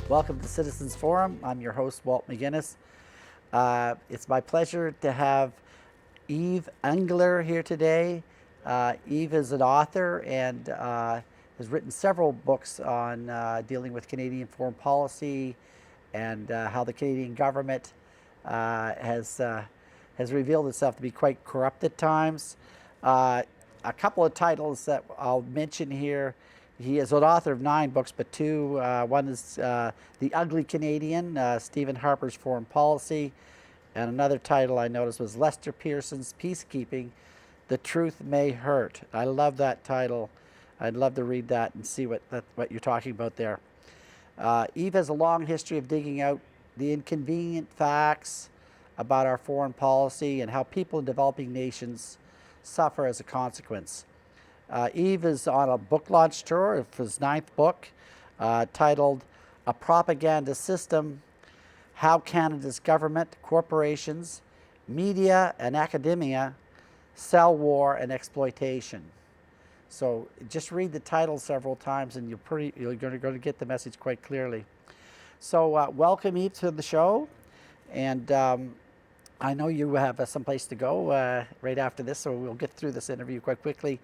Welcome to Citizens Forum. I'm your host, Walt McGinnis. It's my pleasure to have Eve Engler here today. Eve is an author and has written several books on dealing with Canadian foreign policy and how the Canadian government has revealed itself to be quite corrupt at times. A couple of titles that I'll mention here. He is an author of 9 books, but 2. One is The Ugly Canadian, Stephen Harper's Foreign Policy, and another title I noticed was Lester Pearson's Peacekeeping, The Truth May Hurt. I love that title. I'd love to read that and see what you're talking about there. Eve has a long history of digging out the inconvenient facts about our foreign policy and how people in developing nations suffer as a consequence. Eve is on a book launch tour of his 9th book titled A Propaganda System, How Canada's Government, Corporations, Media and Academia Sell War and Exploitation. So just read the title several times and you're going to get the message quite clearly. So welcome, Eve, to the show. And I know you have someplace to go right after this, so we'll get through this interview quite quickly.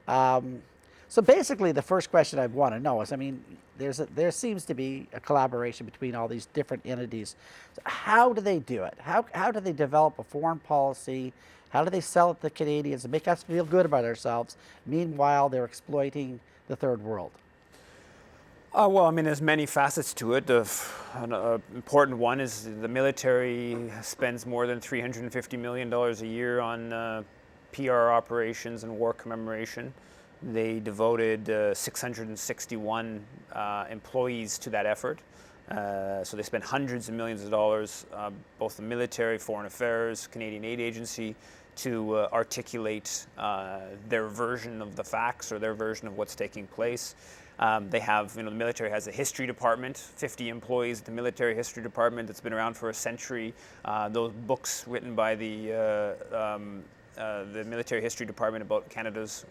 So basically, the first question I want to know is, I mean, there seems to be a collaboration between all these different entities. So how do they do it? How do they develop a foreign policy? How do they sell it to Canadians and make us feel good about ourselves? Meanwhile, they're exploiting the third world. Well, I mean, there's many facets to it. An important one is the military spends more than $350 million a year on PR operations and war commemoration. They devoted 661 employees to that effort. So they spent hundreds of millions of dollars, both the military, foreign affairs, Canadian aid agency, to articulate their version of the facts or their version of what's taking place. They have, the military has a history department, 50 employees at the military history department that's been around for a century. Those books written by the military history department about Canada's,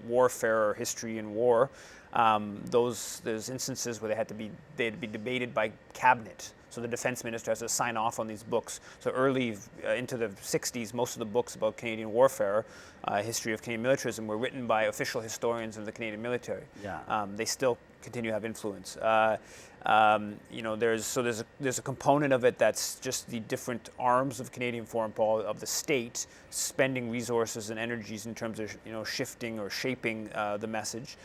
warfare or history in war. There's instances where they had to be debated by cabinet. So the defense minister has to sign off on these books. So early into the 60s, most of the books about Canadian warfare, history of Canadian militarism, were written by official historians of the Canadian military. Yeah. They still continue to have influence. There's a component of it that's just the different arms of Canadian foreign policy of the state spending resources and energies in terms of shifting or shaping the message.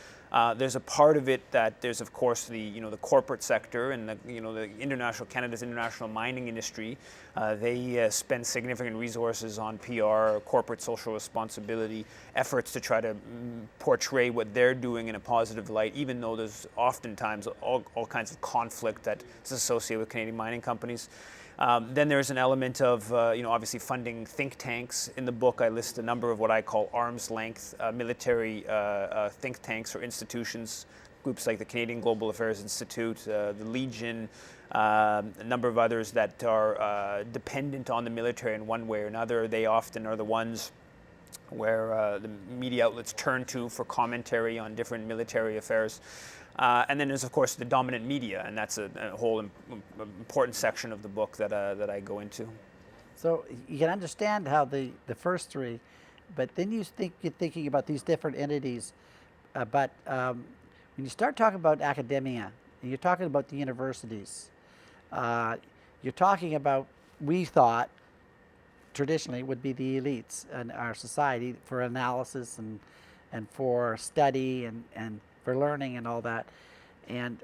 There's a part of it that there's of course the corporate sector and the Canada's international mining industry. They spend significant resources on PR, corporate social responsibility efforts to try to portray what they're doing in a positive light, even though there's oftentimes all kinds of conflict that is associated with Canadian mining companies. Then there's an element of, obviously funding think tanks. In the book, I list a number of what I call arm's length military think tanks or institutions, groups like the Canadian Global Affairs Institute, the Legion, a number of others that are dependent on the military in one way or another. They often are the ones where the media outlets turn to for commentary on different military affairs. And then there's, of course, the dominant media, and that's a whole important section of the book that I go into. So you can understand how the first 3, but then you're thinking about these different entities. But when you start talking about academia, and you're talking about the universities, you're talking about, we thought, traditionally would be the elites in our society for analysis and for study and for learning and all that. And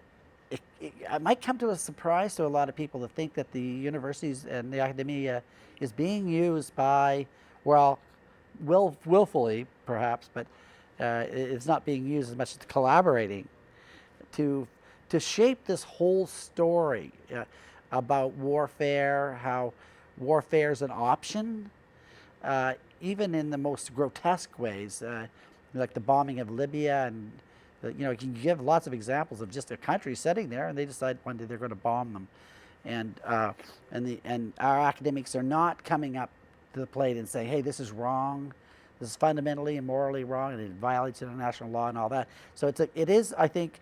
it might come to a surprise to a lot of people to think that the universities and the academia is being used by, willfully perhaps, but it's not being used as much as collaborating to shape this whole story about warfare, how warfare is an option, even in the most grotesque ways, like the bombing of Libya, and you can give lots of examples of just a country sitting there and they decide one day they're going to bomb them, and our academics are not coming up to the plate and saying, hey, this is wrong, this is fundamentally and morally wrong, and it violates international law and all that. So it is, I think,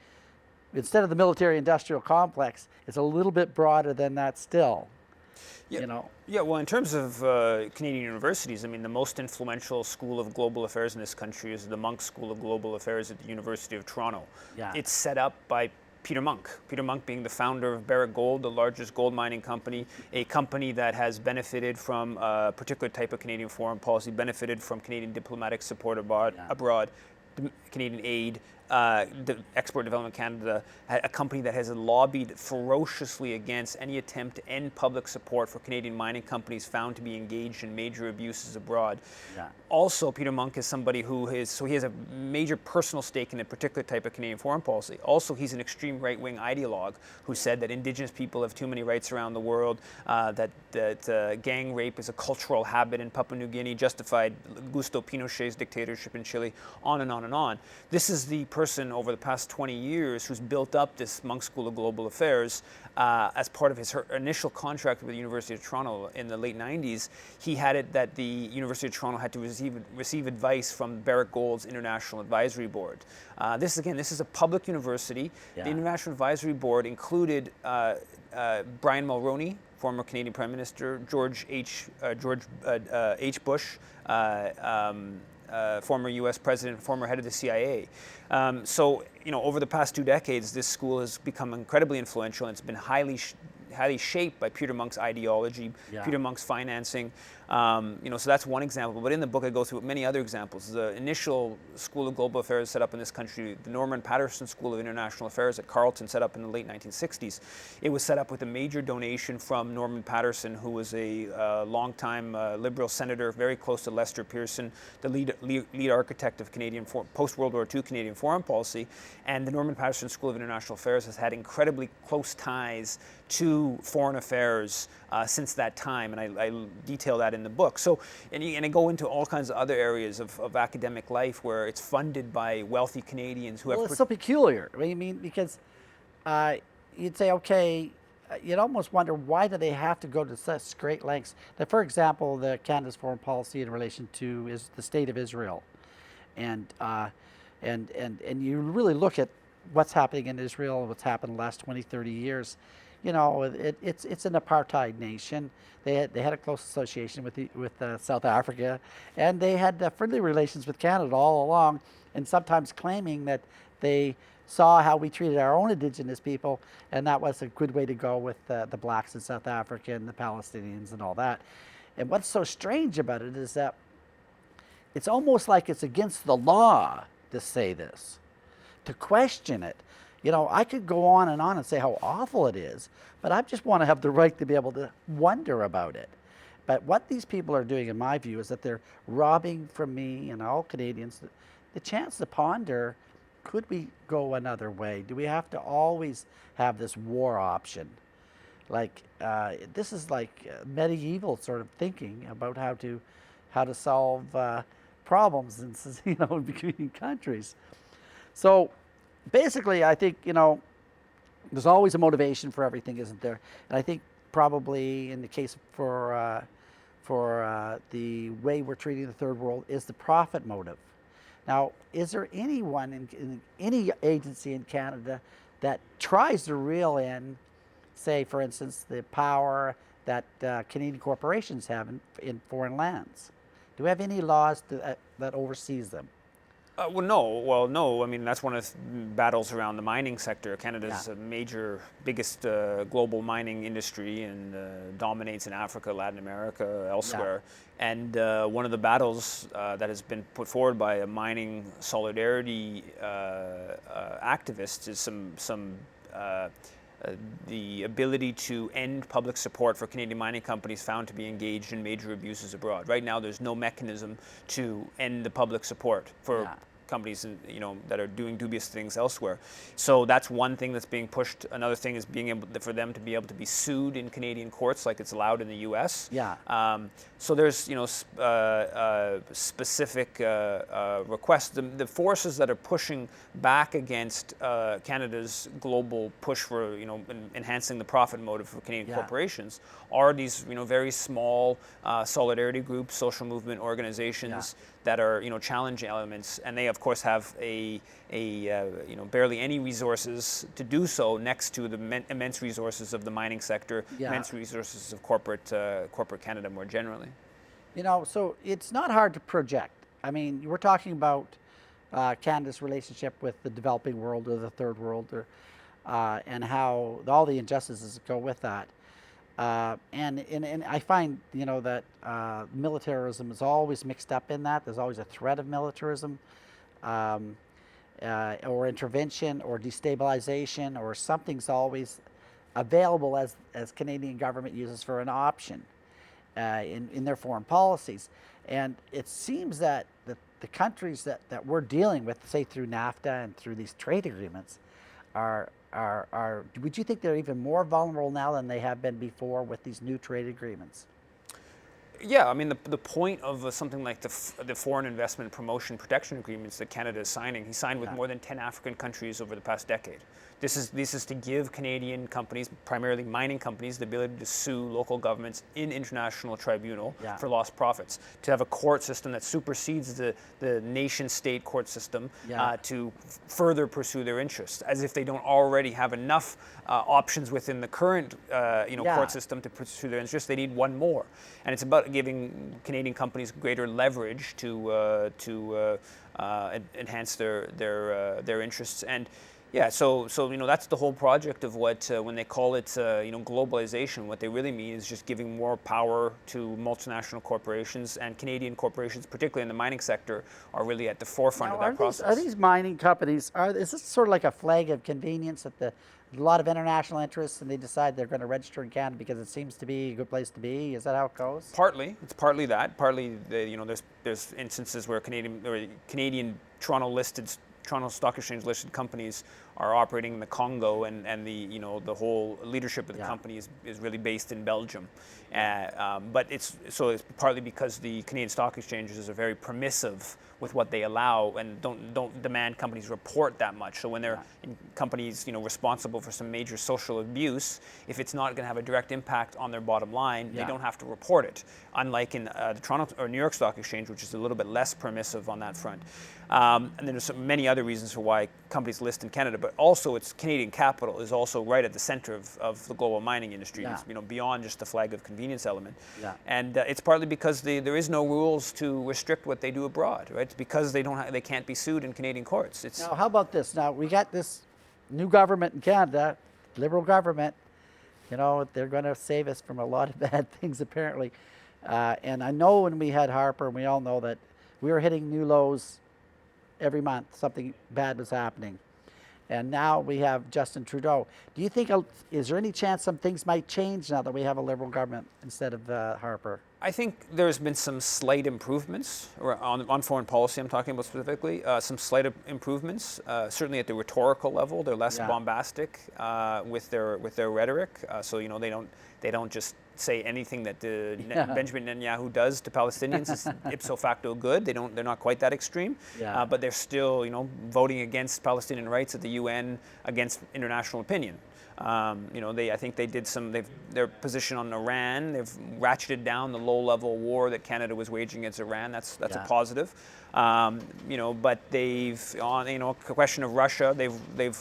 instead of the military-industrial complex, it's a little bit broader than that still. Yeah. You know. Yeah, well, in terms of Canadian universities, I mean, the most influential school of global affairs in this country is the Monk School of Global Affairs at the University of Toronto. Yeah. It's set up by Peter Monk. Peter Monk being the founder of Barrick Gold, the largest gold mining company, a company that has benefited from a particular type of Canadian foreign policy, benefited from Canadian diplomatic support abroad, Canadian aid, the Export Development Canada, a company that has lobbied ferociously against any attempt to end public support for Canadian mining companies found to be engaged in major abuses abroad. Yeah. Also, Peter Monk is somebody who he has a major personal stake in a particular type of Canadian foreign policy. Also, he's an extreme right-wing ideologue who said that Indigenous people have too many rights around the world, that gang rape is a cultural habit in Papua New Guinea, justified Augusto Pinochet's dictatorship in Chile, on and on and on. This is the person over the past 20 years who's built up this Monk School of Global Affairs as part of his initial contract with the University of Toronto in the late 90s. He had it that the University of Toronto had to receive advice from Barrick Gold's International Advisory Board. This is a public university. Yeah. The International Advisory Board included Brian Mulroney, former Canadian Prime Minister, George H. Bush, former U.S. president, former head of the CIA. So, over the past 2 decades, this school has become incredibly influential, and it's been highly shaped by Peter Monk's ideology, Yeah. Peter Monk's financing. So that's one example. But in the book, I go through many other examples. The initial School of Global Affairs set up in this country, the Norman Paterson School of International Affairs at Carleton, set up in the late 1960s. It was set up with a major donation from Norman Paterson, who was a longtime Liberal senator, very close to Lester Pearson, the lead architect of Canadian post-World War II Canadian foreign policy. And the Norman Paterson School of International Affairs has had incredibly close ties to foreign affairs since that time, and I detail that in the book. So, and I go into all kinds of other areas of academic life where it's funded by wealthy Canadians who have. Well, it's so peculiar. I mean, because you'd say, okay, you'd almost wonder why do they have to go to such great lengths. Now, for example, Canada's foreign policy in relation to the state of Israel, and you really look at what's happening in Israel, what's happened in the last 20, 30 years. It's an apartheid nation. They had a close association with South Africa, and they had friendly relations with Canada all along, and sometimes claiming that they saw how we treated our own Indigenous people, and that was a good way to go with the blacks in South Africa and the Palestinians and all that. And what's so strange about it is that it's almost like it's against the law to say this, to question it. I could go on and say how awful it is, but I just want to have the right to be able to wonder about it. But what these people are doing, in my view, is that they're robbing from me and all Canadians the chance to ponder, could we go another way? Do we have to always have this war option? This is like medieval sort of thinking about how to solve problems in between countries. So basically, I think, there's always a motivation for everything, isn't there? And I think probably in the case for the way we're treating the third world is the profit motive. Now, is there anyone in any agency in Canada that tries to reel in, say, for instance, the power that Canadian corporations have in foreign lands? Do we have any laws that oversees them? No. I mean, that's one of the battles around the mining sector. Canada's biggest global mining industry, and dominates in Africa, Latin America, elsewhere. Yeah. And one of the battles that has been put forward by a mining solidarity activist is the ability to end public support for Canadian mining companies found to be engaged in major abuses abroad. Right now, there's no mechanism to end the public support for companies that are doing dubious things elsewhere. So that's one thing that's being pushed. Another thing is for them to be able to be sued in Canadian courts like it's allowed in the U.S. Yeah. So there's specific requests. The forces that are pushing back against Canada's global push for enhancing the profit motive for Canadian corporations are these very small solidarity groups, social movement organizations that are challenging elements, and they of course have a barely any resources to do so next to the immense resources of the mining sector, immense resources of corporate Canada more generally. So it's not hard to project. I mean, we're talking about Canada's relationship with the developing world or the third world, and how all the injustices that go with that. And I find, that militarism is always mixed up in that. There's always a threat of militarism, or intervention, or destabilization, or something's always available as Canadian government uses for an option in their foreign policies. And it seems that the countries that we're dealing with, say through NAFTA and through these trade agreements, are would you think they're even more vulnerable now than they have been before with these new trade agreements? Yeah, I mean, the point of something like the Foreign Investment Promotion Protection Agreements that Canada is signing, he signed with more than 10 African countries over the past decade. This is to give Canadian companies, primarily mining companies, the ability to sue local governments in international tribunal for lost profits, to have a court system that supersedes the nation-state court system to further pursue their interests, as if they don't already have enough options within the current court system to pursue their interests. They need one more, and it's about giving Canadian companies greater leverage to enhance their interests. And so that's the whole project of what when they call it globalization. What they really mean is just giving more power to multinational corporations, and Canadian corporations, particularly in the mining sector, are really at the forefront of that process. Are these mining companies? Is this sort of like a flag of convenience that a lot of international interests, and they decide they're going to register in Canada because it seems to be a good place to be? Is that how it goes? Partly, it's partly that. Partly, there's instances where Canadian Toronto Stock Exchange listed companies are operating in the Congo, and the whole leadership of the company is really based in Belgium. But it's partly because the Canadian Stock Exchanges are very permissive with what they allow, and don't demand companies report that much. So when they're in companies responsible for some major social abuse, if it's not going to have a direct impact on their bottom line, they don't have to report it. Unlike in the Toronto or New York Stock Exchange, which is a little bit less permissive on that front. And then there's many other reasons for why companies list in Canada, but also it's Canadian capital is also right at the center of the global mining industry. It's, beyond just the flag of convenience element. And it's partly because there is no rules to restrict what they do abroad, right? It's because they can't be sued in Canadian courts. Now, how about this? Now, we got this new government in Canada, Liberal government. They're going to save us from a lot of bad things, apparently. And I know when we had Harper, and we all know that we were hitting new lows every month. Something bad was happening. And now we have Justin Trudeau. Do you think, is there any chance some things might change now that we have a Liberal government instead of Harper? I think there's been some slight improvements on foreign policy. I'm talking about specifically some slight improvements. Certainly at the rhetorical level, they're less bombastic with their rhetoric. So they don't just say anything that Benjamin Netanyahu does to Palestinians is ipso facto good. They're not quite that extreme, but they're still voting against Palestinian rights at the UN, against international opinion. I think they did their position on Iran. They've ratcheted down the low-level war that Canada was waging against Iran. That's a positive. But they've on a question of Russia, they've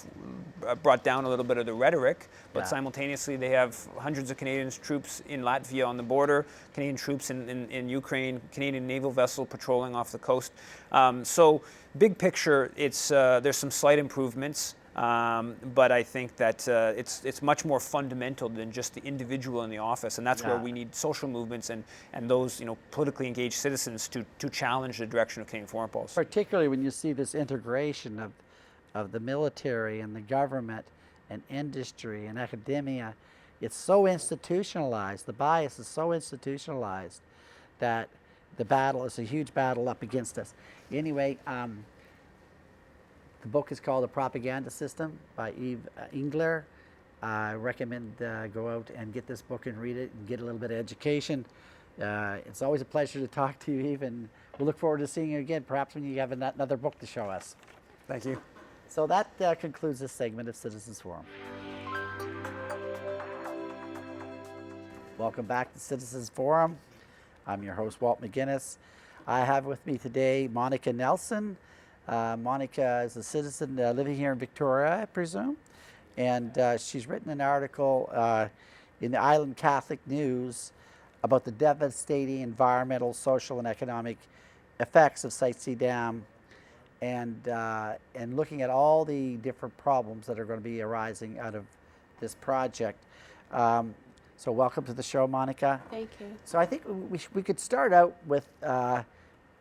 brought down a little bit of the rhetoric, but simultaneously they have hundreds of Canadian troops in Latvia on the border, Canadian troops in Ukraine, Canadian naval vessel patrolling off the coast. So big picture, there's some slight improvements. But I think that it's much more fundamental than just the individual in the office, and that's where we need social movements and those politically engaged citizens to challenge the direction of Canadian foreign policy. Particularly when you see this integration of the military and the government and industry and academia, it's so institutionalized. The bias is so institutionalized that the battle is a huge battle up against us. Anyway. The book is called The Propaganda System by Eve Engler. I recommend go out and get this book and read it and get a little bit of education. It's always a pleasure to talk to you, Eve, and we'll look forward to seeing you again, perhaps when you have another book to show us. Thank you. So that concludes this segment of Citizens Forum. Welcome back to Citizens Forum. I'm your host, Walt McGinnis. I have with me today Monica Nelson. Monica is a citizen living here in Victoria, I presume, and she's written an article in the Island Catholic News about the devastating environmental, social, and economic effects of Site C Dam, and looking at all the different problems that are going to be arising out of this project. So welcome to the show, Monica. Thank you. So I think we could start out with,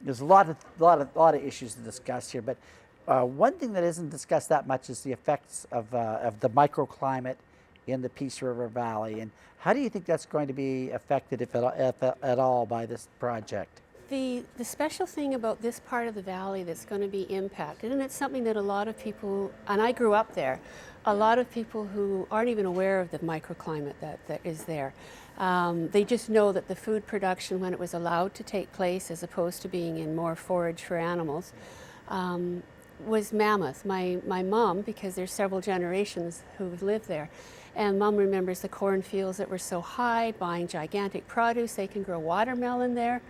there's a lot of issues to discuss here, but one thing that isn't discussed that much is the effects of the microclimate in the Peace River Valley. And how do you think that's going to be affected, if at all, by this project? The special thing about this part of the valley that's going to be impacted, and it's something that a lot of people, and I grew up there, a lot of people who aren't even aware of the microclimate that is there. They just know that the food production, when it was allowed to take place, as opposed to being in more forage for animals, was mammoth. My mom, because there's several generations who've lived there, and Mom remembers the cornfields that were so high, buying gigantic produce. They can grow watermelon there,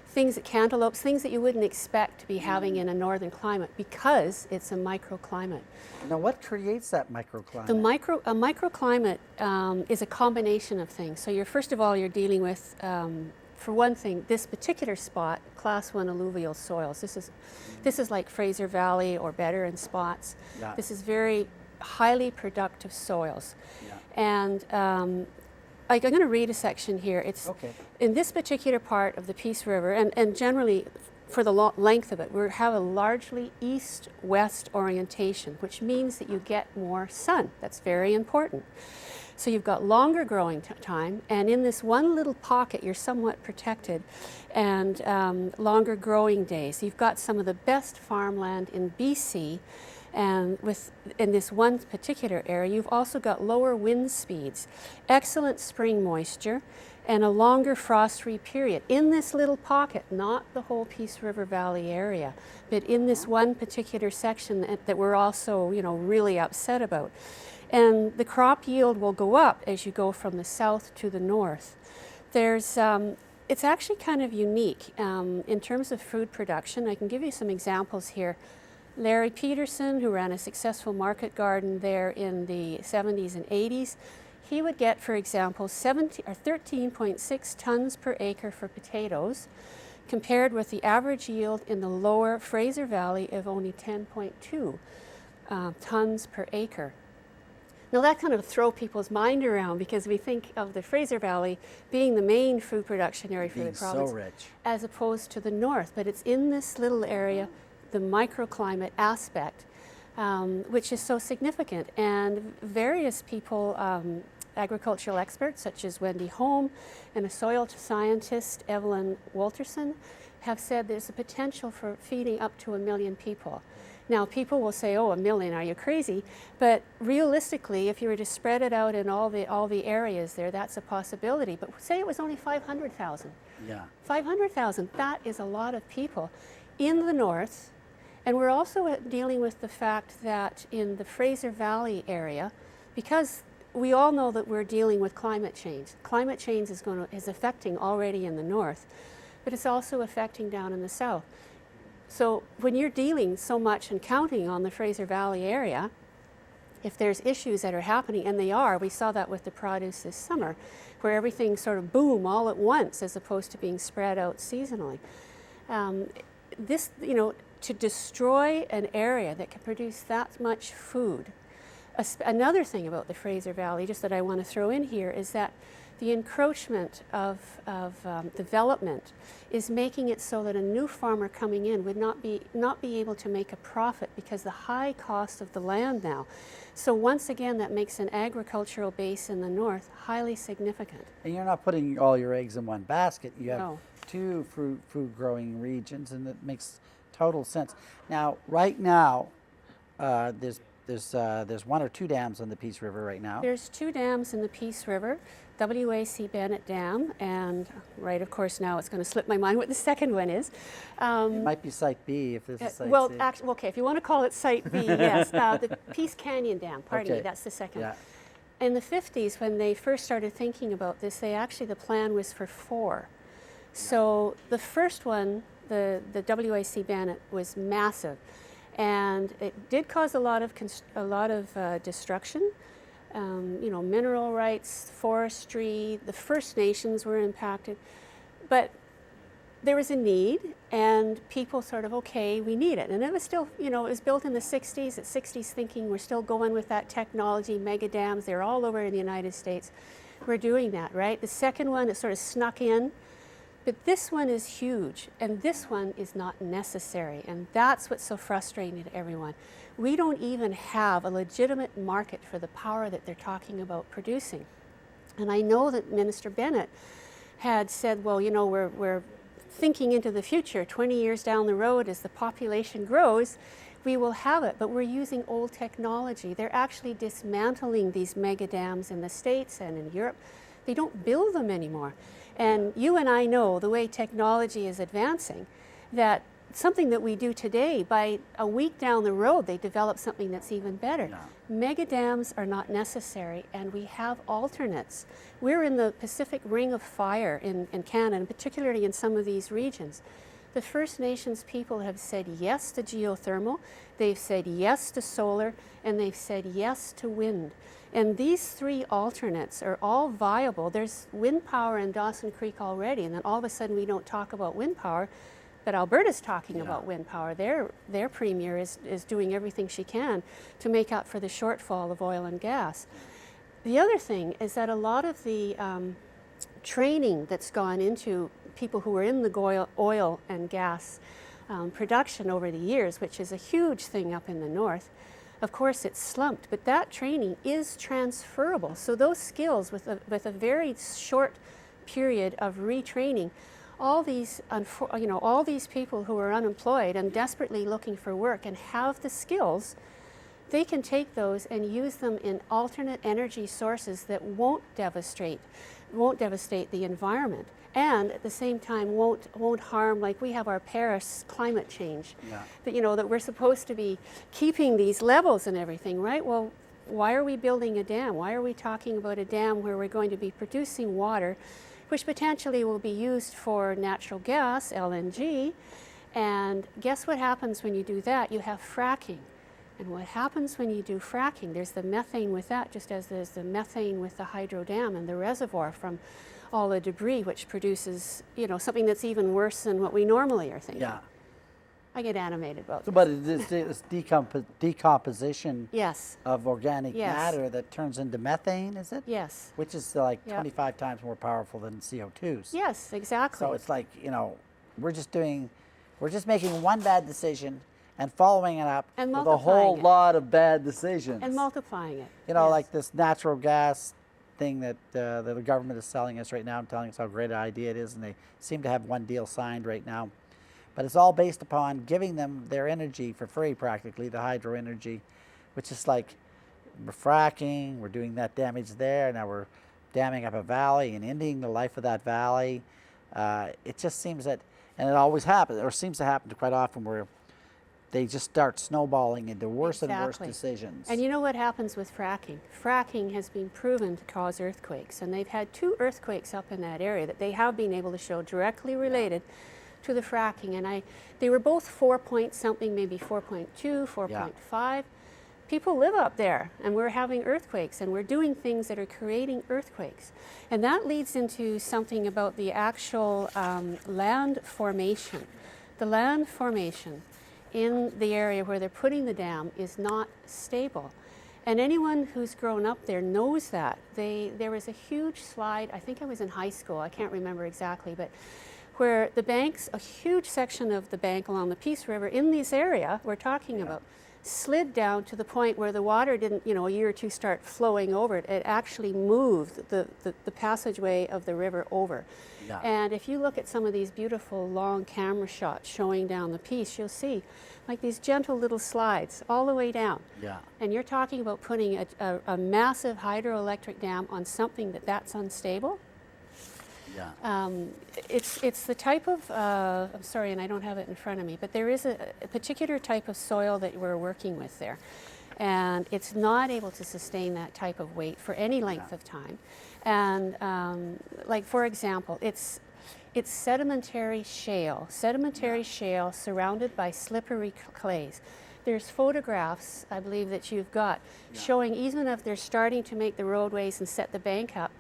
things, cantaloupes, things that you wouldn't expect to be having in a northern climate because it's a microclimate. Now, what creates that microclimate? A microclimate is a combination of things. So first of all, you're dealing with, for one thing, this particular spot, Class 1 alluvial soils. This is like Fraser Valley or better in spots. Yeah. This is very highly productive soils. Yeah. And I'm going to read a section here. It's okay. In this particular part of the Peace River, and generally for the length of it, we have a largely east-west orientation, which means that you get more sun. That's very important. So you've got longer growing time, and in this one little pocket, you're somewhat protected, and longer growing days. You've got some of the best farmland in BC, and in this one particular area, you've also got lower wind speeds, excellent spring moisture, and a longer frost-free period in this little pocket, not the whole Peace River Valley area, but in this one particular section that we're also, really upset about. And the crop yield will go up as you go from the south to the north. It's actually kind of unique in terms of food production. I can give you some examples here. Larry Peterson, who ran a successful market garden there in the 70s and 80s, he would get, for example, 13.6 tons per acre for potatoes, compared with the average yield in the lower Fraser Valley of only 10.2 tons per acre. Now that kind of throws people's mind around, because we think of the Fraser Valley being the main food production area for the province, so rich, as opposed to the north. But it's in this little area, the microclimate aspect, which is so significant. And various people, agricultural experts such as Wendy Holm and a soil scientist, Evelyn Walterson, have said there's a potential for feeding up to 1 million people. Now, people will say, oh, 1 million, are you crazy? But realistically, if you were to spread it out in all the areas there, that's a possibility. But say it was only 500,000. Yeah. 500,000, that is a lot of people in the north. And we're also dealing with the fact that in the Fraser Valley area, because we all know that we're dealing with climate change. Climate change is affecting already in the north, but it's also affecting down in the south. So when you're dealing so much and counting on the Fraser Valley area, if there's issues that are happening, and they are, we saw that with the produce this summer, where everything sort of boom all at once as opposed to being spread out seasonally. To destroy an area that can produce that much food. Another thing about the Fraser Valley, just that I want to throw in here, is that the encroachment of development is making it so that a new farmer coming in would not be able to make a profit because the high cost of the land now. So once again, that makes an agricultural base in the north highly significant. And you're not putting all your eggs in one basket. You have No. two food growing regions, and it makes total sense. Now, right now, there's 1 or 2 dams on the Peace River right now. There's 2 dams in the Peace River, WAC Bennett Dam, and of course now it's going to slip my mind what the second one is. It might be Site B if this is Site well, C. actually, okay, if you want to call it Site B, yes. The Peace Canyon Dam, pardon me, that's the second. Yeah. In the 50s, when they first started thinking about this, the plan was for 4. So the first one, the WAC Bennett was massive, and it did cause a lot of destruction. You know, mineral rights, forestry, the First Nations were impacted, but there was a need, and people sort of, okay, we need it. And it was still, you know, it was built in the 60s, at 60s thinking, we're still going with that technology, mega dams, they're all over in the United States. We're doing that, right? The second one, it sort of snuck in, but this one is huge, and this one is not necessary, and that's what's so frustrating to everyone. We don't even have a legitimate market for the power that they're talking about producing. And I know that Minister Bennett had said, well, you know, we're thinking into the future, 20 years down the road, as the population grows, we will have it, but we're using old technology. They're actually dismantling these mega dams in the States and in Europe. They don't build them anymore. And you and I know the way technology is advancing, that something that we do today, by a week down the road, they develop something that's even better. Yeah. Mega dams are not necessary, and we have alternates. We're in the Pacific Ring of Fire in Canada, and particularly in some of these regions. The First Nations people have said yes to geothermal, they've said yes to solar, and they've said yes to wind. And these three alternates are all viable. There's wind power in Dawson Creek already, and then all of a sudden we don't talk about wind power, but Alberta's talking about wind power. Their premier is doing everything she can to make up for the shortfall of oil and gas. The other thing is that a lot of the training that's gone into people who are in the oil and gas production over the years, which is a huge thing up in the north, of course it's slumped, but that training is transferable. So those skills, with a very short period of retraining, all these people who are unemployed and desperately looking for work and have the skills, they can take those and use them in alternate energy sources that won't devastate the environment, and at the same time won't harm, like we have our Paris climate change, that, you know, that we're supposed to be keeping these levels and everything, right? Well, why are we building a dam? Why are we talking about a dam where we're going to be producing water, which potentially will be used for natural gas, LNG, and guess what happens when you do that? You have fracking. And what happens when you do fracking? There's the methane with that, just as there's the methane with the hydro dam and the reservoir from all the debris, which produces, you know, something that's even worse than what we normally are thinking. Yeah. I get animated about this. But it is this decomposition Yes. of organic Yes. matter that turns into methane, is it? Yes. Which is like Yep. 25 times more powerful than CO2s. Yes, exactly. So it's like, you know, we're just making one bad decision and following it up And with a whole multiplying it. lot of bad decisions. And multiplying it. You know, Yes. like this natural gas thing that the government is selling us right now and telling us how great an idea it is, and they seem to have one deal signed right now. But it's all based upon giving them their energy for free, practically, the hydro energy, which is like, we're fracking, we're doing that damage there, now we're damming up a valley and ending the life of that valley. It just seems that, and it always happens, or seems to happen quite often, where they just start snowballing into worse and worse decisions. And you know what happens with fracking? Fracking has been proven to cause earthquakes, and they've had 2 earthquakes up in that area that they have been able to show directly related to the fracking, and they were both 4 point something, maybe 4.2, 4.5. People live up there, and we're having earthquakes, and we're doing things that are creating earthquakes. And that leads into something about the actual land formation. The land formation in the area where they're putting the dam is not stable. And anyone who's grown up there knows that. There was a huge slide, I think I was in high school, I can't remember exactly, but where the banks, a huge section of the bank along the Peace River in this area we're talking about, slid down to the point where the water didn't, you know, a year or two start flowing over it. It actually moved the passageway of the river over. Yeah. And if you look at some of these beautiful long camera shots showing down the Peace, you'll see like these gentle little slides all the way down. Yeah. And you're talking about putting a massive hydroelectric dam on something that's unstable. Yeah. It's the type of, I'm sorry, and I don't have it in front of me, but there is a particular type of soil that we're working with there. And it's not able to sustain that type of weight for any length of time. And like, for example, It's sedimentary shale surrounded by slippery clays. There's photographs, I believe, that you've got showing even if they're starting to make the roadways and set the bank up,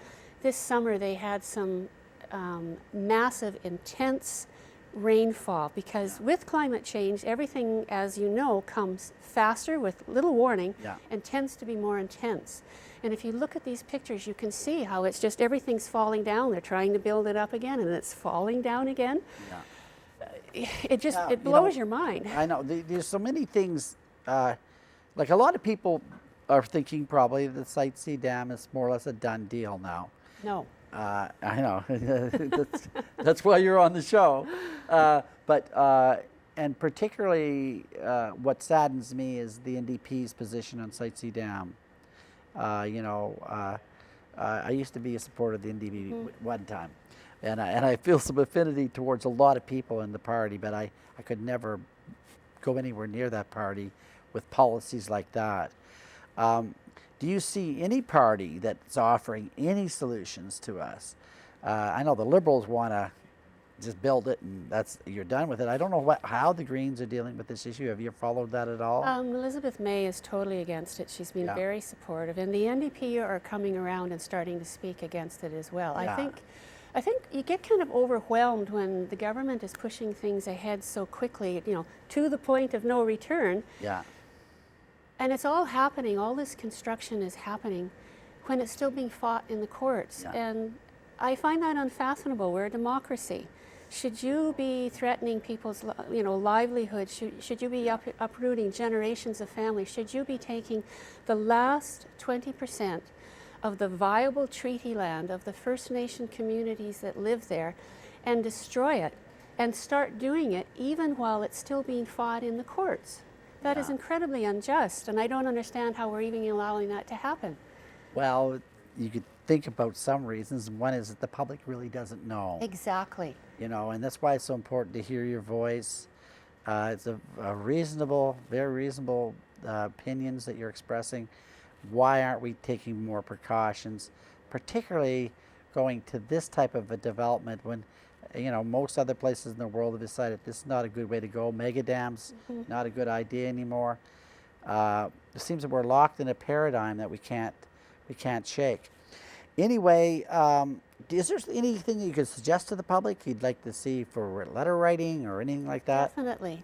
this summer they had some massive, intense rainfall because with climate change, everything, as you know, comes faster with little warning and tends to be more intense. And if you look at these pictures, you can see how it's just everything's falling down. They're trying to build it up again and it's falling down again. It just, it blows your mind. I know, there's so many things, like a lot of people are thinking probably the Site C Dam is more or less a done deal now. No. I know, that's why you're on the show. And particularly what saddens me is the NDP's position on Site C Dam. I used to be a supporter of the NDP one time. And I feel some affinity towards a lot of people in the party, but I could never go anywhere near that party with policies like that. Do you see any party that's offering any solutions to us? I know the Liberals want to just build it and you're done with it. I don't know how the Greens are dealing with this issue. Have you followed that at all? Elizabeth May is totally against it. She's been very supportive, and the NDP are coming around and starting to speak against it as well. I think you get kind of overwhelmed when the government is pushing things ahead so quickly, to the point of no return. Yeah. And it's all happening, all this construction is happening when it's still being fought in the courts. And I find that unfathomable. We're a democracy. Should you be threatening people's livelihoods? Should you be uprooting generations of families? Should you be taking the last 20% of the viable treaty land of the First Nation communities that live there and destroy it and start doing it even while it's still being fought in the courts? That is incredibly unjust, and I don't understand how we're even allowing that to happen. Well, you could think about some reasons. One is that the public really doesn't know. Exactly. And that's why it's so important to hear your voice. It's a reasonable, very reasonable opinions that you're expressing. Why aren't we taking more precautions, particularly going to this type of a development when, most other places in the world have decided this is not a good way to go. Mega dams, not a good idea anymore. It seems that we're locked in a paradigm that we can't shake. Anyway, is there anything you could suggest to the public you'd like to see for letter writing or anything like that?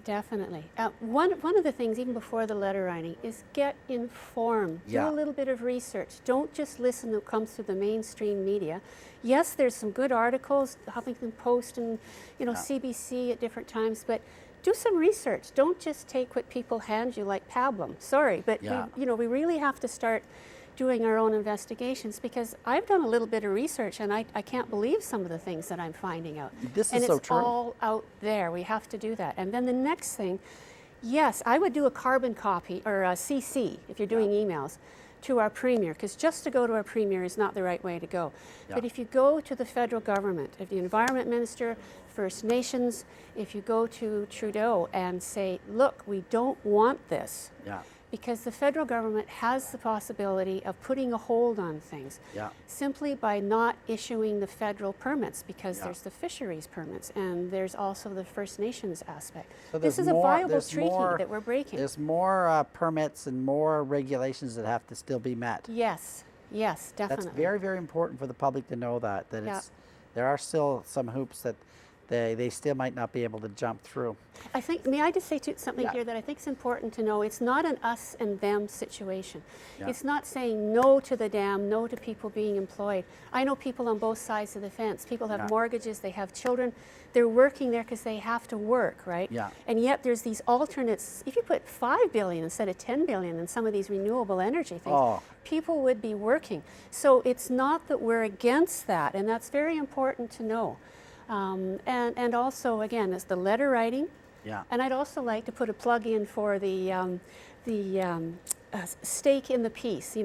Definitely. One of the things, even before the letter writing, is get informed. Do a little bit of research. Don't just listen to what comes through the mainstream media. Yes, there's some good articles, Huffington Post and CBC at different times, but do some research. Don't just take what people hand you like pablum. Sorry, but we really have to start doing our own investigations, because I've done a little bit of research and I can't believe some of the things that I'm finding out. This is so true. And it's all out there. We have to do that. And then the next thing, yes, I would do a carbon copy or a CC if you're doing emails to our Premier, because just to go to our Premier is not the right way to go. But if you go to the federal government, if the Environment Minister, First Nations, if you go to Trudeau and say, look, we don't want this. Because the federal government has the possibility of putting a hold on things simply by not issuing the federal permits, because there's the fisheries permits and there's also the First Nations aspect. So this is a viable treaty that we're breaking. There's more permits and more regulations that have to still be met. Yes, definitely. That's very, very important for the public to know that there are still some hoops that they still might not be able to jump through. I think, may I just say something here that I think is important to know? It's not an us and them situation. It's not saying no to the dam, no to people being employed. I know people on both sides of the fence. People have mortgages, they have children. They're working there because they have to work, right? And yet there's these alternates. If you put $5 billion instead of $10 billion in some of these renewable energy things, people would be working. So it's not that we're against that, and that's very important to know. And also, again, is the letter writing. And I'd also like to put a plug in for the stake in the piece. The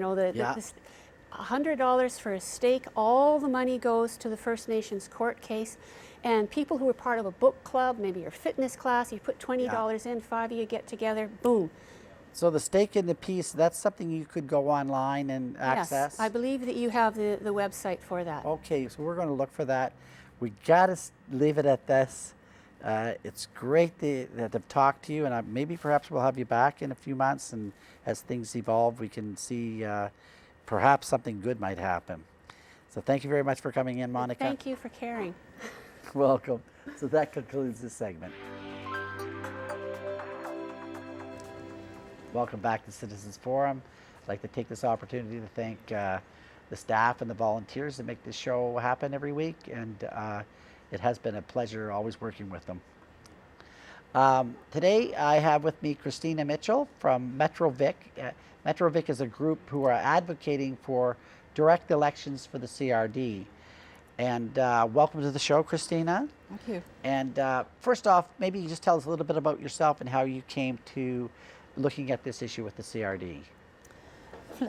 $100 for a stake. All the money goes to the First Nations court case. And people who are part of a book club, maybe your fitness class, you put $20 in, 5 of you get together, boom. So the stake in the piece, that's something you could go online and access? Yes, I believe that you have the website for that. Okay, so we're going to look for that. we got to leave it at this. It's great that they've talked to you, and maybe perhaps we'll have you back in a few months, and as things evolve, we can see perhaps something good might happen. So thank you very much for coming in, Monica. Thank you for caring. Welcome. So that concludes this segment. Welcome back to Citizens Forum. I'd like to take this opportunity to thank the staff and the volunteers that make this show happen every week, and it has been a pleasure always working with them. Today I have with me Christina Mitchell from MetroVic. MetroVic is a group who are advocating for direct elections for the CRD. And welcome to the show, Christina. Thank you. And first off, maybe you just tell us a little bit about yourself and how you came to looking at this issue with the CRD.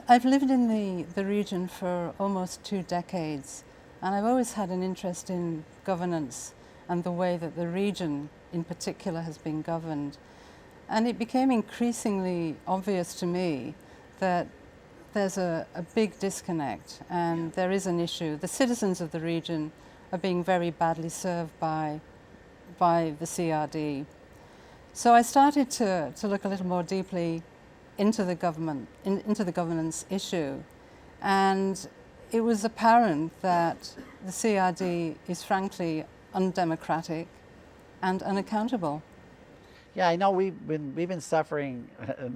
I've lived in the region for almost 2 decades, and I've always had an interest in governance and the way that the region in particular has been governed. And it became increasingly obvious to me that there's a big disconnect, and there is an issue. The citizens of the region are being very badly served by the CRD. So I started to look a little more deeply into the governance issue, and it was apparent that the CRD is frankly undemocratic and unaccountable. Yeah, I know we've been suffering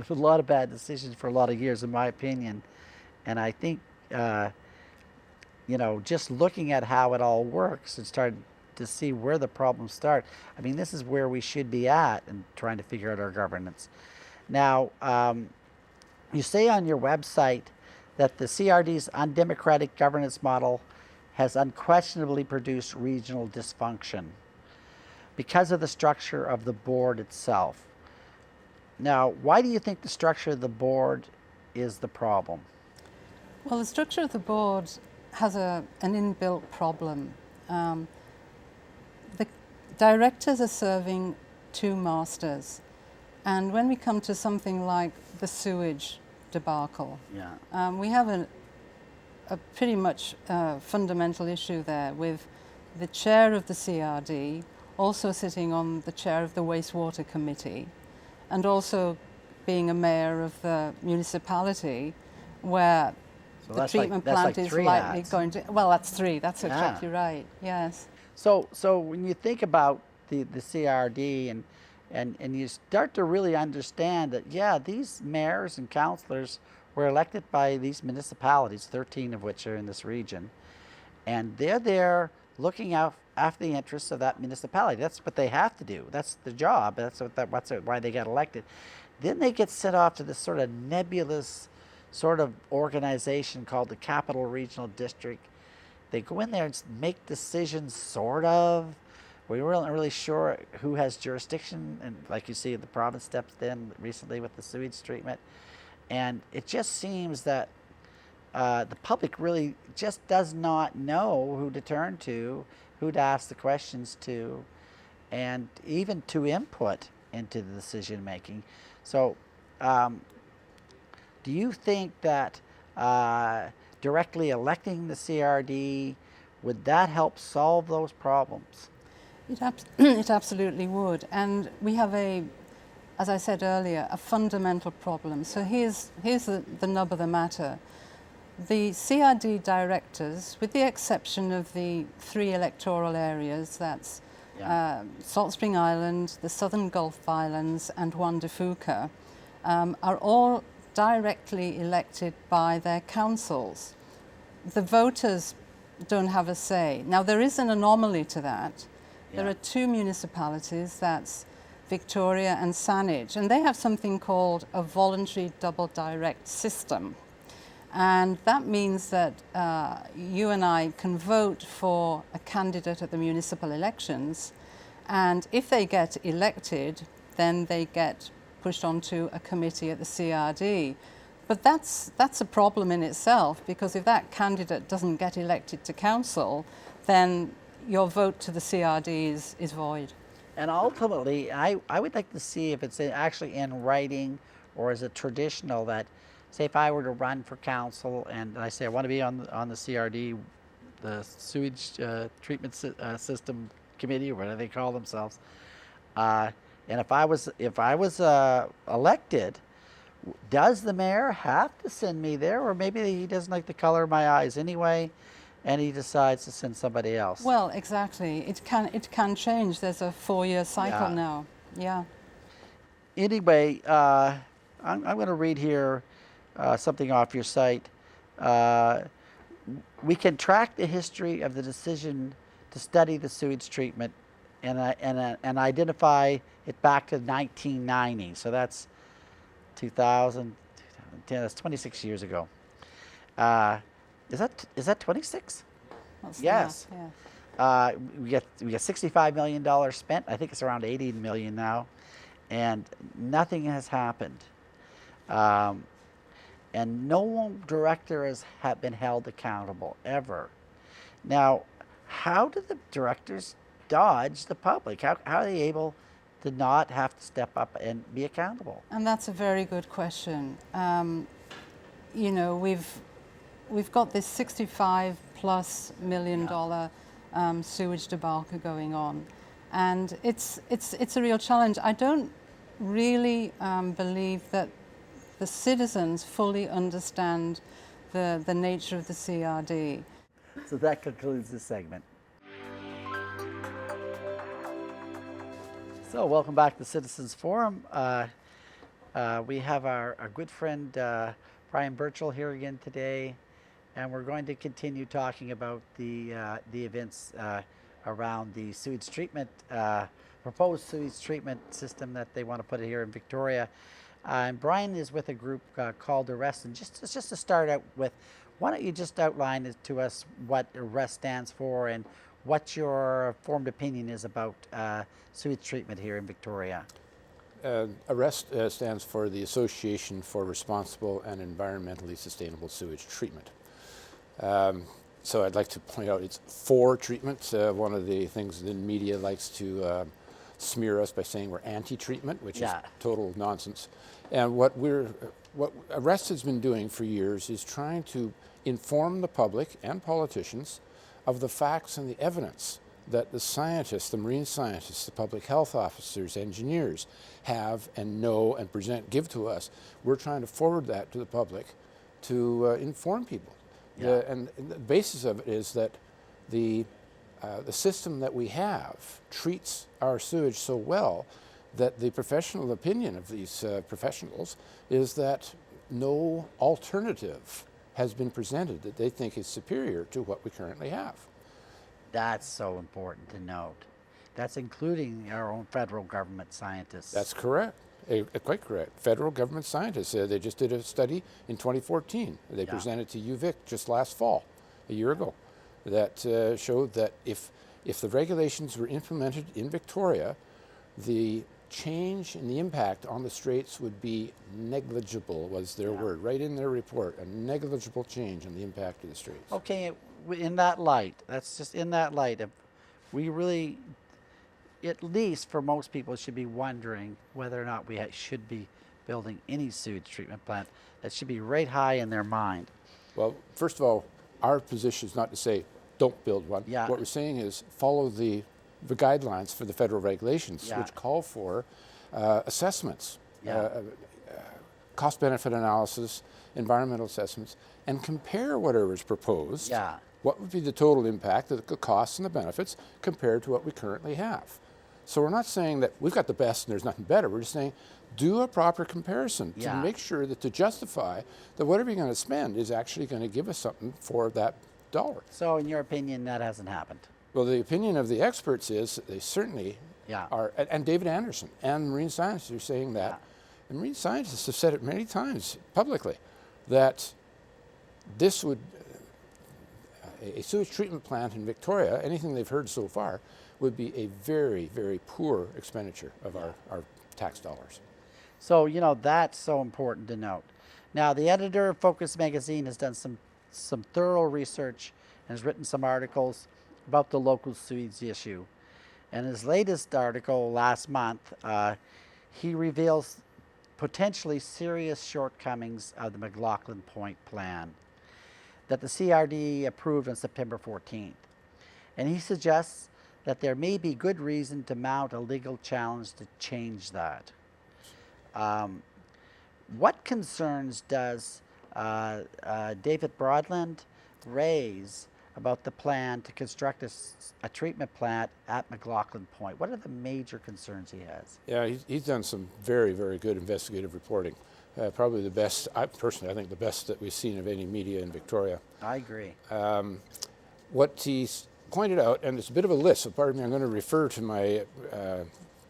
a lot of bad decisions for a lot of years, in my opinion, and I think just looking at how it all works and starting to see where the problems start. I mean, this is where we should be at in trying to figure out our governance. Now, you say on your website that the CRD's undemocratic governance model has unquestionably produced regional dysfunction because of the structure of the board itself. Now, why do you think the structure of the board is the problem? Well, the structure of the board has an inbuilt problem. The directors are serving 2 masters. And when we come to something like the sewage debacle, we have a pretty much fundamental issue there, with the chair of the CRD also sitting on the chair of the wastewater committee, and also being a mayor of the municipality where the treatment plant is likely going to, well, that's 3, that's exactly right, yes. So when you think about the CRD and you start to really understand that, yeah, these mayors and councillors were elected by these municipalities, 13 of which are in this region, and they're there looking out after the interests of that municipality. That's what they have to do. That's the job. That's why they got elected. Then they get sent off to this sort of nebulous sort of organization called the Capital Regional District. They go in there and make decisions, sort of. We weren't really sure who has jurisdiction, and like you see, the province stepped in recently with the sewage treatment. And it just seems that the public really just does not know who to turn to, who to ask the questions to, and even to input into the decision making. So do you think that directly electing the CRD, would that help solve those problems? It absolutely would. And we have as I said earlier, a fundamental problem. So here's the nub of the matter. The CRD directors, with the exception of the 3 electoral areas, that's Salt Spring Island, the Southern Gulf Islands, and Juan de Fuca, are all directly elected by their councils. The voters don't have a say. Now, there is an anomaly to that. There are 2 municipalities, that's Victoria and Saanich, and they have something called a voluntary double direct system. And that means that you and I can vote for a candidate at the municipal elections, and if they get elected, then they get pushed onto a committee at the CRD. But that's a problem in itself, because if that candidate doesn't get elected to council, then your vote to the CRD is void. And ultimately, I would like to see if it's actually in writing, or is it traditional that, say, if I were to run for council and I say I want to be on the CRD, the sewage treatment system committee, or whatever they call themselves. And if I was elected, does the mayor have to send me there, or maybe he doesn't like the color of my eyes anyway, and he decides to send somebody else? Well, exactly. It can change. There's a 4-year cycle Yeah. now. Yeah. Anyway, I'm going to read here something off your site. We can track the history of the decision to study the sewage treatment and identify it back to 1990. So that's 2010. That's 26 years ago. Is that 26? That's Yes. enough, yeah. We get $65 million spent. I think it's around 80 million now, and nothing has happened. And no director has been held accountable ever. Now, how do the directors dodge the public? How are they able to not have to step up and be accountable? And that's a very good question. You know, we've got this $65+ million sewage debacle going on, and it's a real challenge. I don't really believe that the citizens fully understand the nature of the CRD. So that concludes this segment. So welcome back to Citizens Forum. We have our good friend Brian Birchall here again today, and we're going to continue talking about the events around the sewage treatment, proposed sewage treatment system that they want to put here in Victoria. And Brian is with a group called Arrest. And just to start out with, why don't you just outline to us what Arrest stands for and what your formed opinion is about sewage treatment here in Victoria? Arrest stands for the Association for Responsible and Environmentally Sustainable Sewage Treatment. So I'd like to point out it's for treatment. One of the things the media likes to smear us by saying we're anti-treatment, which is total nonsense. And what Arrest has been doing for years is trying to inform the public and politicians of the facts and the evidence that the scientists, the marine scientists, the public health officers, engineers have and know and give to us. We're trying to forward that to the public to inform people. Yeah. And the basis of it is that the system that we have treats our sewage so well that the professional opinion of these professionals is that no alternative has been presented that they think is superior to what we currently have. That's so important to note. That's including our own federal government scientists. That's correct. Quite correct. Federal government scientists, they just did a study in 2014. They presented to UVic just last fall, a year ago, that showed that if the regulations were implemented in Victoria, the change in the impact on the straits would be negligible, was their word, right in their report, a negligible change in the impact of the straits. Okay, in that light, that's just in that light, if we really, at least for most people, should be wondering whether or not we should be building any sewage treatment plant. That should be right high in their mind. Well, first of all, our position is not to say don't build one. Yeah. What we're saying is follow the guidelines for the federal regulations, which call for assessments, cost-benefit analysis, environmental assessments, and compare whatever is proposed. What would be the total impact of the costs and the benefits compared to what we currently have? So we're not saying that we've got the best and there's nothing better. We're just saying do a proper comparison to make sure that to justify that whatever you're going to spend is actually going to give us something for that dollar. So in your opinion, that hasn't happened? Well, the opinion of the experts is that they certainly are, and David Anderson and marine scientists are saying that. And marine scientists have said it many times publicly that this would, a sewage treatment plant in Victoria, anything they've heard so far, would be a very, very poor expenditure of our tax dollars. So, you know, that's so important to note. Now, the editor of Focus magazine has done some thorough research and has written some articles about the local sewage issue. And his latest article last month, he reveals potentially serious shortcomings of the McLaughlin Point plan. that the CRD approved on September 14th. And he suggests that there may be good reason to mount a legal challenge to change that. What concerns does David Broadland raise about the plan to construct a treatment plant at McLaughlin Point? What are the major concerns he has? Yeah, he's done some very, very good investigative reporting. Probably the best, I think the best that we've seen of any media in Victoria. I agree. What he's pointed out, and it's a bit of a list, so pardon me, I'm going to refer to my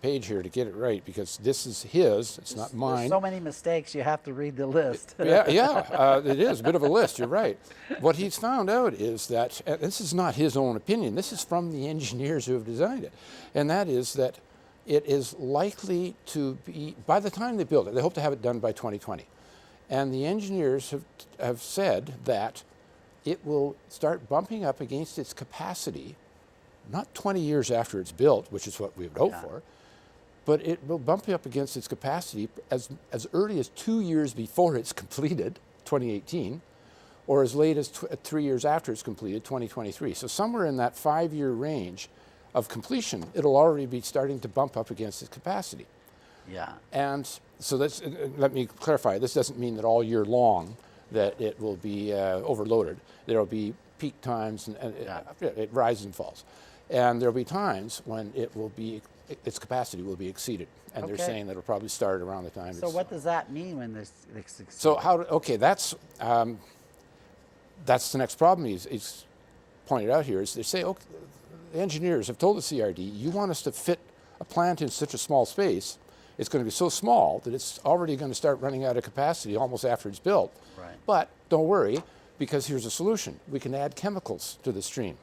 page here to get it right, because this is his, it's not mine. There's so many mistakes, you have to read the list. Yeah, it is a bit of a list, you're right. What he's found out is that, and this is not his own opinion, this is from the engineers who have designed it, and that is that it is likely to be, by the time they build it, they hope to have it done by 2020. And the engineers have said that it will start bumping up against its capacity, not 20 years after it's built, which is what we would hope for, but it will bump up against its capacity as early as 2 years before it's completed, 2018, or as late as 3 years after it's completed, 2023. So somewhere in that 5-year range of completion, it'll already be starting to bump up against its capacity. Yeah. And so let me clarify, this doesn't mean that all year long that it will be overloaded. There will be peak times, and it rises and falls. And there will be times when its capacity will be exceeded. And they're saying that it'll probably start around the time. So what does that mean when this exceeded? So that's the next problem he's pointed out here, is they say, okay, the engineers have told the CRD, you want us to fit a plant in such a small space, it's going to be so small that it's already going to start running out of capacity almost after it's built. Right. But don't worry, because here's a solution. We can add chemicals to the stream,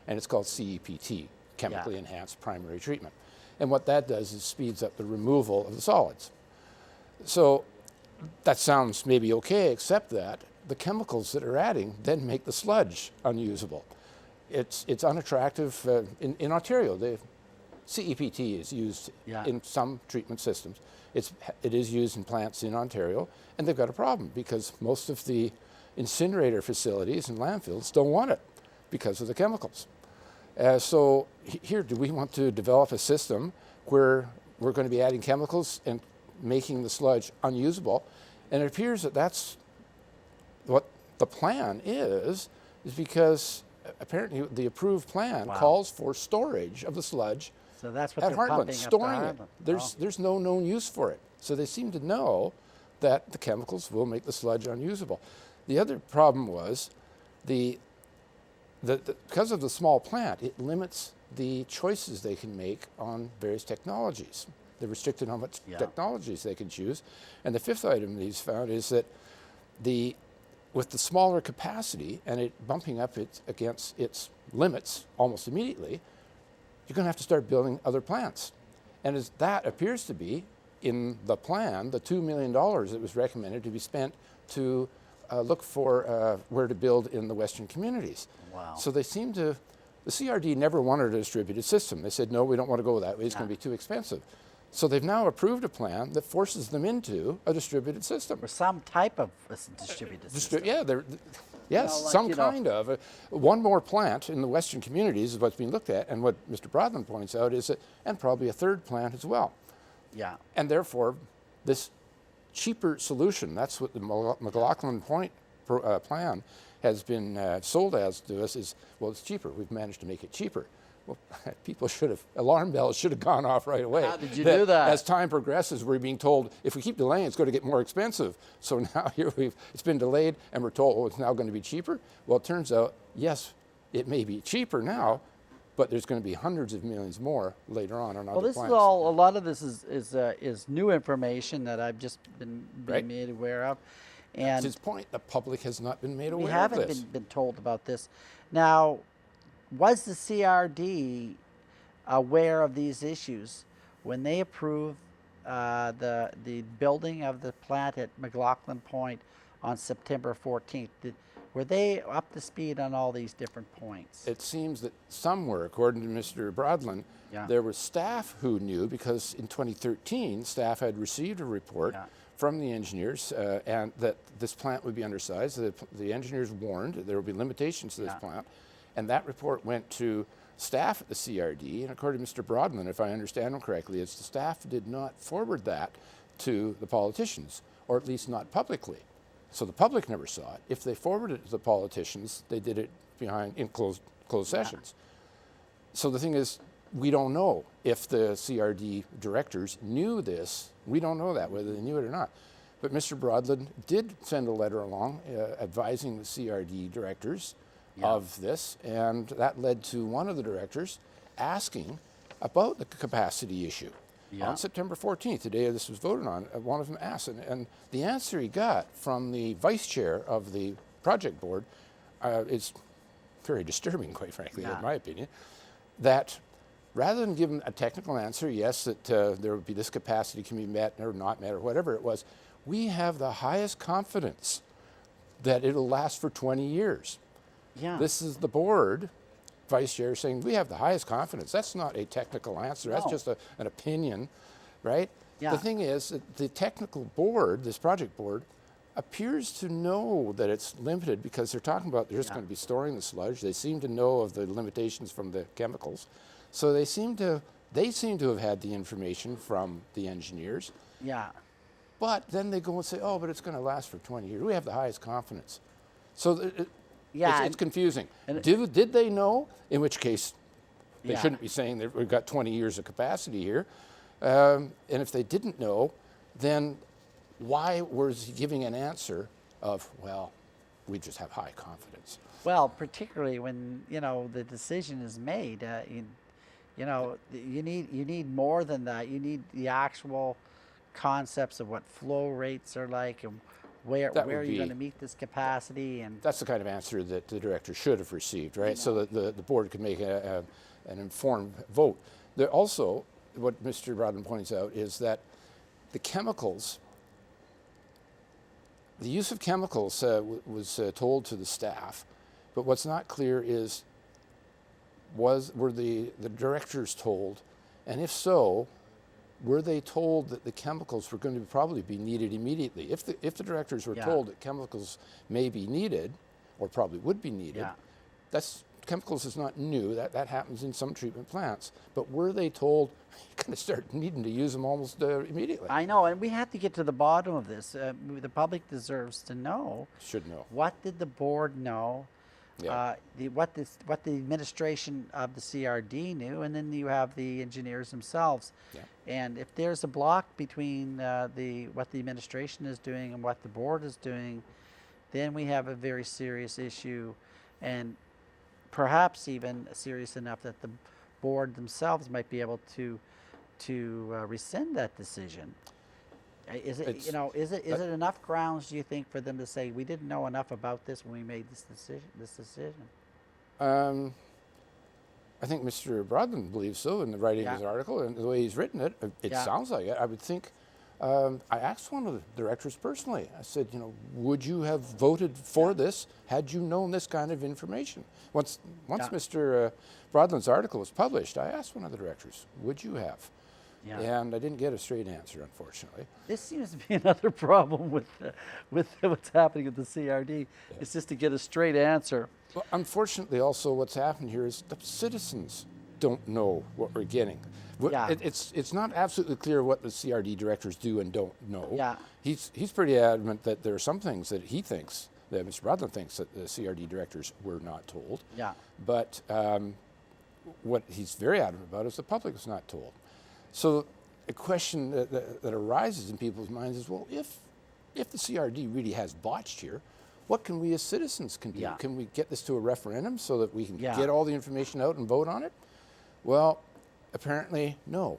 and it's called CEPT, chemically enhanced primary treatment. And what that does is speeds up the removal of the solids. So that sounds maybe okay, except that the chemicals that are adding then make the sludge unusable. It's unattractive. In Ontario, CEPT is used in some treatment systems. It is used in plants in Ontario, and they've got a problem because most of the incinerator facilities and landfills don't want it because of the chemicals. So here, do we want to develop a system where we're going to be adding chemicals and making the sludge unusable? And it appears that that's what the plan is because apparently the approved plan calls for storage of the sludge. So that's what at they're Heartland, pumping storing up it. to There's no known use for it. So they seem to know that the chemicals will make the sludge unusable. The other problem was because of the small plant, it limits the choices they can make on various technologies. They're restricted on what technologies they can choose. And the fifth item that he's found is that with the smaller capacity and it bumping up against its limits almost immediately, you're going to have to start building other plants. And as that appears to be in the plan, the $2 million that was recommended to be spent to look for where to build in the Western communities. Wow. So they seem to, the CRD never wanted a distributed system. They said, no, we don't want to go that way. It's going to be too expensive. So they've now approved a plan that forces them into a distributed system. Or some type of distributed system. Yes, some kind of. One more plant in the Western communities is what's being looked at, and what Mr. Broadland points out is that, and probably a third plant as well. Yeah. And therefore, this cheaper solution, that's what the McLaughlin Point plan has been sold as to us, is, well, it's cheaper. We've managed to make it cheaper. Well, people alarm bells should have gone off right away. How did you do that? As time progresses, we're being told, if we keep delaying, it's going to get more expensive. So now here it's been delayed, and we're told, oh, it's now going to be cheaper. Well, it turns out, yes, it may be cheaper now, but there's going to be hundreds of millions more later on other plants. Well, a lot of this is new information that I've just been made aware of. And that's his point. The public has not been made aware we of this. haven't been told about this. Now, was the CRD aware of these issues when they approved the building of the plant at McLaughlin Point on September 14th? Were they up to speed on all these different points? It seems that some were, according to Mr. Broadland. There was staff who knew, because in 2013, staff had received a report from the engineers and that this plant would be undersized. The engineers warned there would be limitations to this plant, and that report went to staff at the CRD, and according to Mr. Broadman, if I understand him correctly, it's the staff did not forward that to the politicians, or at least not publicly. So the public never saw it. If they forwarded it to the politicians, they did it in closed sessions. So the thing is, we don't know if the CRD directors knew this. We don't know that, whether they knew it or not. But Mr. Broadland did send a letter along advising the CRD directors of this, and that led to one of the directors asking about the capacity issue. On September 14th, the day this was voted on, one of them asked, and the answer he got from the vice chair of the project board is very disturbing, quite frankly, in my opinion, that rather than give him a technical answer, yes, that there would be this capacity can be met or not met or whatever it was, we have the highest confidence that it'll last for 20 years. This is the board vice chair saying we have the highest confidence. That's not a technical answer. That's just an opinion, right? The thing is that the technical board, this project board, appears to know that it's limited because they're talking about they're just going to be storing the sludge. They seem to know of the limitations from the chemicals. So they seem to have had the information from the engineers. But then they go and say, oh, but it's going to last for 20 years. We have the highest confidence. So it's confusing. Did they know? In which case, they shouldn't be saying that we've got 20 years of capacity here. And if they didn't know, then why was he giving an answer of, well, we just have high confidence? Well, particularly when the decision is made, you need more than that. You need the actual concepts of what flow rates are like and where are you going to meet this capacity, and that's the kind of answer that the director should have received, right? So that the board could make an informed vote. There also, what Mr. Rodman points out is that the chemicals, the use of chemicals was told to the staff, but what's not clear is were the directors told, and if so, were they told that the chemicals were going to probably be needed immediately? If the directors were told that chemicals may be needed, or probably would be needed, chemicals is not new. That happens in some treatment plants. But were they told you're going to start needing to use them almost immediately? I know, and we have to get to the bottom of this. The public deserves to know. Should know. What did the board know? What the administration of the CRD knew, and then you have the engineers themselves. And if there's a block between what the administration is doing and what the board is doing, then we have a very serious issue, and perhaps even serious enough that the board themselves might be able to rescind that decision. Is it enough grounds, do you think, for them to say we didn't know enough about this when we made this decision? I think Mr. Broadman believes so in the writing of his article, and the way he's written it, it sounds like it. I would think. I asked one of the directors personally. I said, would you have voted for this had you known this kind of information? Once Mr. Broadland's article was published, I asked one of the directors, would you have? And I didn't get a straight answer, unfortunately. This seems to be another problem with what's happening at the CRD. It's just to get a straight answer. Well, unfortunately, also what's happened here is the citizens don't know what we're getting. It's not absolutely clear what the CRD directors do and don't know. He's pretty adamant that there are some things that he thinks, that Mr. Broadland thinks, that the CRD directors were not told. But what he's very adamant about is the public is not told. So a question that arises in people's minds is, well, if the CRD really has botched here, what can we as citizens do? Can we get this to a referendum so that we can get all the information out and vote on it? Well, apparently, no.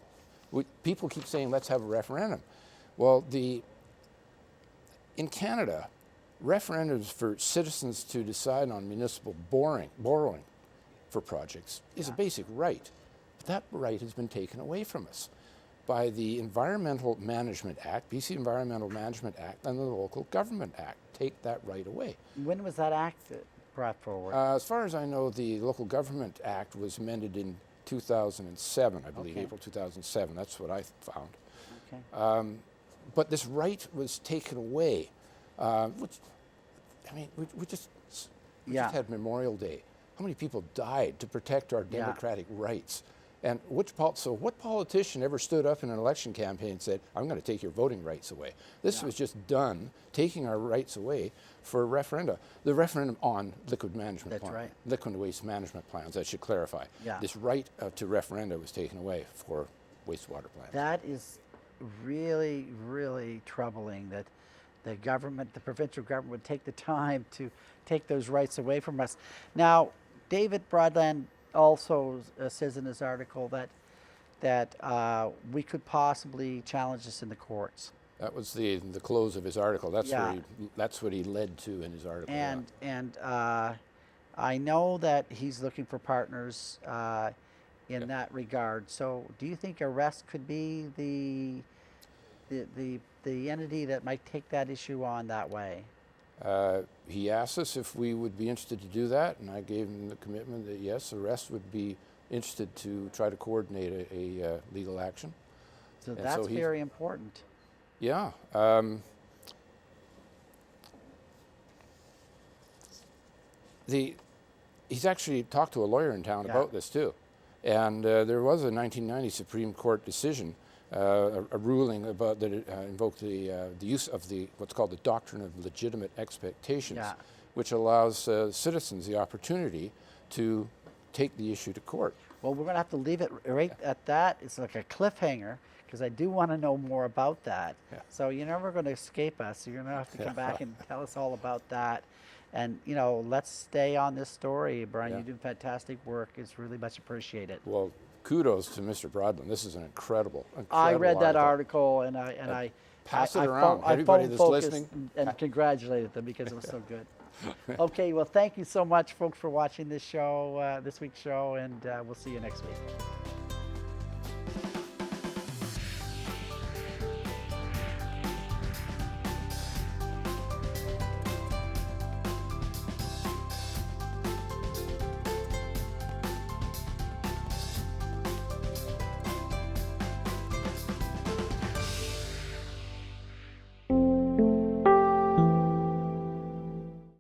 People keep saying, let's have a referendum. Well, in Canada, referendums for citizens to decide on municipal borrowing for projects is a basic right. But that right has been taken away from us by the Environmental Management Act, BC Environmental Management Act, and the Local Government Act. Take that right away. When was that act brought forward? As far as I know, the Local Government Act was amended in 2007, I believe, April 2007. That's what I found. but this right was taken away, which, I mean, we just had Memorial Day. How many people died to protect our democratic rights? And what politician ever stood up in an election campaign and said, I'm going to take your voting rights away? This was just done, taking our rights away for referenda. The referendum on liquid management plans, liquid waste management plans, I should clarify. This right to referenda was taken away for wastewater plants. That is really, really troubling that the government, the provincial government, would take the time to take those rights away from us. Now, David Broadland also says in his article that we could possibly challenge this in the courts. That was the close of his article. That's what he led to in his article. And I know that he's looking for partners in that regard. So, do you think arrest could be the entity that might take that issue on that way? He asked us if we would be interested to do that, and I gave him the commitment that yes, arrest would be interested to try to coordinate a legal action. So that's very important. Yeah. He's actually talked to a lawyer in town about this too. And there was a 1990 Supreme Court decision, a ruling about that invoked the use of what's called the doctrine of legitimate expectations, which allows citizens the opportunity to take the issue to court. Well, we're going to have to leave it right at that. It's like a cliffhanger, because I do want to know more about that. So you're never going to escape us. You're going to have to come back and tell us all about that. And, you know, let's stay on this story, Brian. You do fantastic work. It's really much appreciated. Well, kudos to Mr. Broadland. This is an incredible I read that article, and I pass it around. Everybody that's listening, and congratulated them because it was so good. Okay, well, thank you so much, folks, for watching this show, this week's show, and we'll see you next week.